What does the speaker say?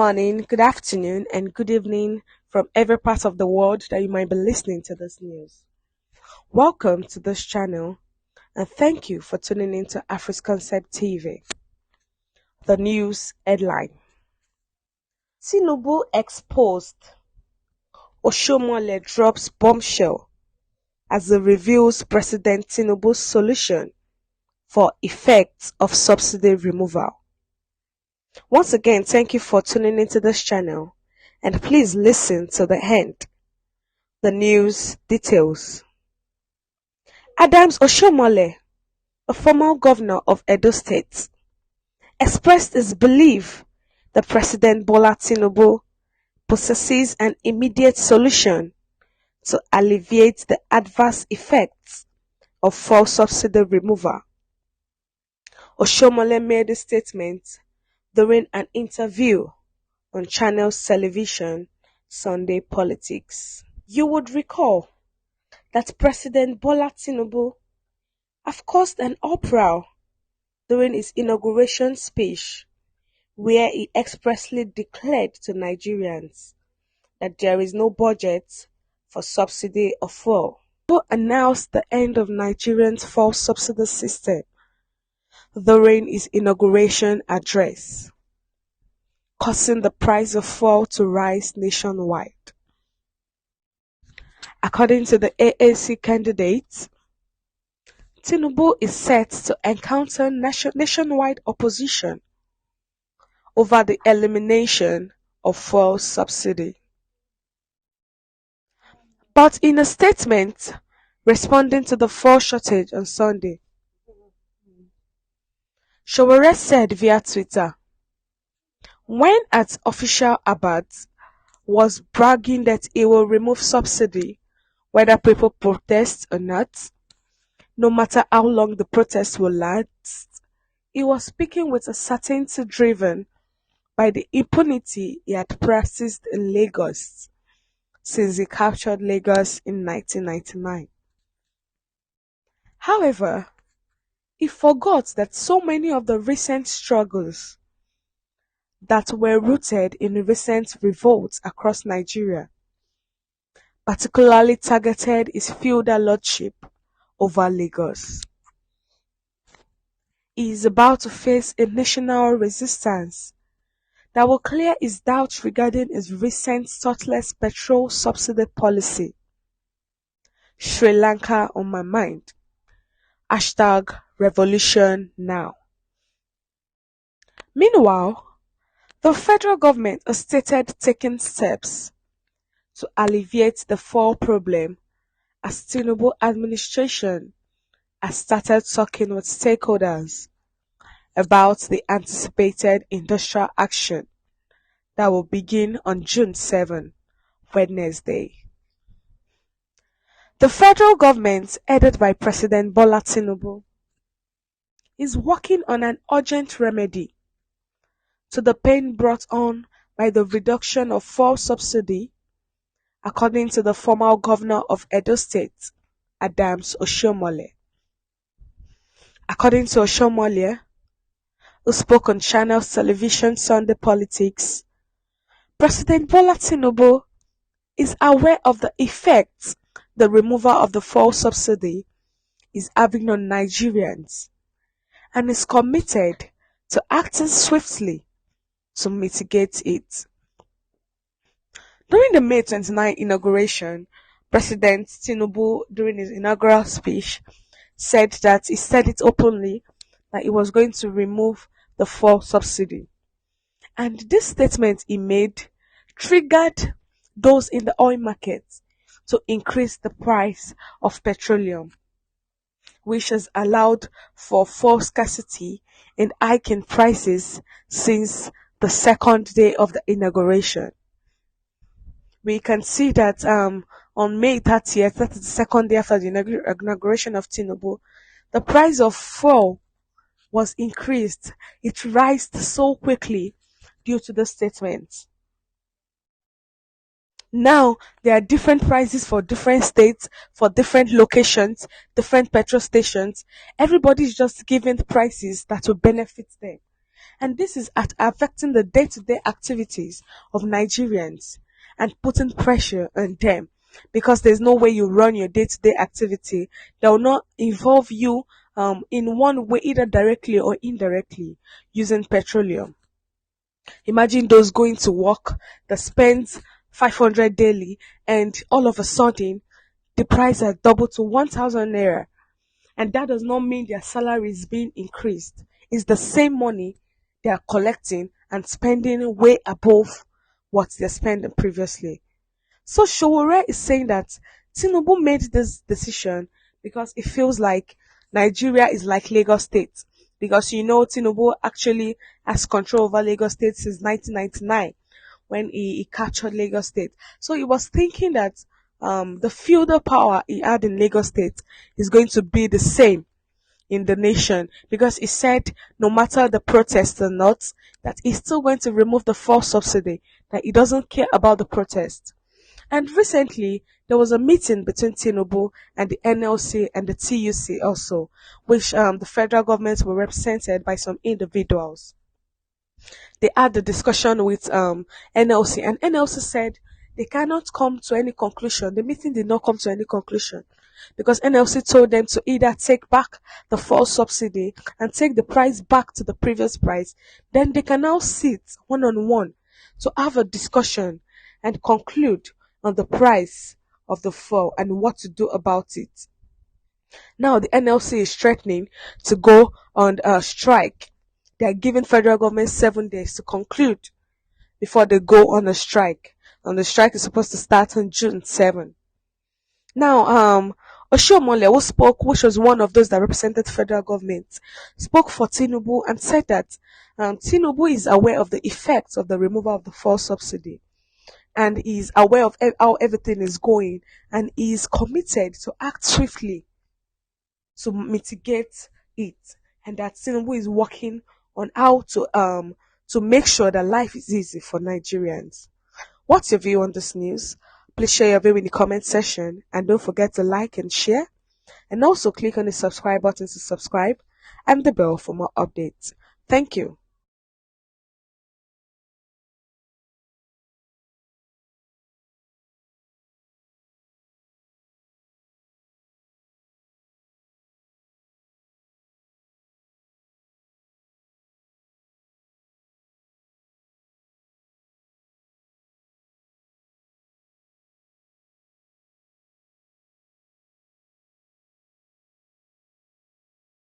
morning, good afternoon, and good evening from every part of the world that you might be listening to this news. Welcome to this channel, and thank you for tuning in to Afris Concept TV. The news headline: Tinubu exposed. Oshiomole drops bombshell as it reveals President Tinubu's solution for effects of subsidy removal. Once again, thank you for tuning into this channel, and please listen to the end. The news details. Adams Oshiomole, a former governor of Edo State, expressed his belief that President Bola Tinubu possesses an immediate solution to alleviate the adverse effects of fuel subsidy removal. Oshiomole made the statement during an interview on Channels Television Sunday Politics. You would recall that President Bola Tinubu have caused an uproar during his inauguration speech, where he expressly declared to Nigerians that there is no budget for subsidy of fuel. He announced the end of Nigerians' fuel subsidy system during his inauguration address, causing the price of fuel to rise nationwide. According to the AAC candidates, Tinubu is set to encounter nationwide opposition over the elimination of fuel subsidy. But in a statement responding to the fuel shortage on Sunday, Sêçrêt said via Twitter, when at official Abad was bragging that he will remove subsidy whether people protest or not, no matter how long the protest will last, he was speaking with a certainty driven by the impunity he had practiced in Lagos since he captured Lagos in 1999. However, he forgot that so many of the recent struggles that were rooted in recent revolts across Nigeria particularly targeted his feudal lordship over Lagos. He is about to face a national resistance that will clear his doubts regarding his recent thoughtless petrol subsidy policy. Sri Lanka on my mind. #revolution now. Meanwhile, the federal government has stated taking steps to alleviate the fuel problem as Tinubu administration has started talking with stakeholders about the anticipated industrial action that will begin on June 7, Wednesday. The federal government, headed by President Bola Tinubu, is working on an urgent remedy to the pain brought on by the reduction of fuel subsidy, according to the former governor of Edo State, Adams Oshiomole. According to Oshiomole, who spoke on Channels Television Sunday Politics, President Bola Tinubu is aware of the effects the removal of the fuel subsidy is having on Nigerians and is committed to acting swiftly to mitigate it. During the May 29 inauguration, President Tinubu, during his inaugural speech, said it openly that he was going to remove the fuel subsidy. And this statement he made triggered those in the oil market to increase the price of petroleum, which has allowed for fuel scarcity and hike in prices since the second day of the inauguration. We can see that on May 30th, that is the second day after the inauguration of Tinubu, the price of fuel was increased. It rose so quickly due to the statement. Now, there are different prices for different states, for different locations, different petrol stations. Everybody's just giving prices that will benefit them. And this is affecting the day-to-day activities of Nigerians and putting pressure on them, because there's no way you run your day-to-day activity that will not involve you in one way, either directly or indirectly, using petroleum. Imagine those going to work that spends 500 daily, and all of a sudden the price has doubled to 1,000 naira, and that does not mean their salary is being increased. It's the same money they are collecting and spending way above what they're spending previously. So Showore is saying that Tinubu made this decision because it feels like Nigeria is like Lagos State. Because Tinubu actually has control over Lagos State since 1999, when he captured Lagos State. So he was thinking that the feudal power he had in Lagos State is going to be the same in the nation, because he said no matter the protest or not, that he's still going to remove the fuel subsidy, that he doesn't care about the protest. And recently, there was a meeting between Tinubu and the NLC and the TUC also, which the federal government were represented by some individuals. They had the discussion with NLC, and NLC said they cannot come to any conclusion. The meeting did not come to any conclusion, because NLC told them to either take back the fuel subsidy and take the price back to the previous price. Then they can now sit one on one to have a discussion and conclude on the price of the fuel and what to do about it. Now the NLC is threatening to go on a strike. They are giving federal government 7 days to conclude before they go on a strike. And the strike is supposed to start on June 7. Now, Oshiomole, who spoke, which was one of those that represented federal government, spoke for Tinubu and said that Tinubu is aware of the effects of the removal of the fuel subsidy, and is aware of how everything is going, and is committed to act swiftly to mitigate it, and that Tinubu is working on how to make sure that life is easy for Nigerians. What's your view on this news? Please share your view in the comment section, and don't forget to like and share, and also click on the subscribe button to subscribe and the bell for more updates. Thank you.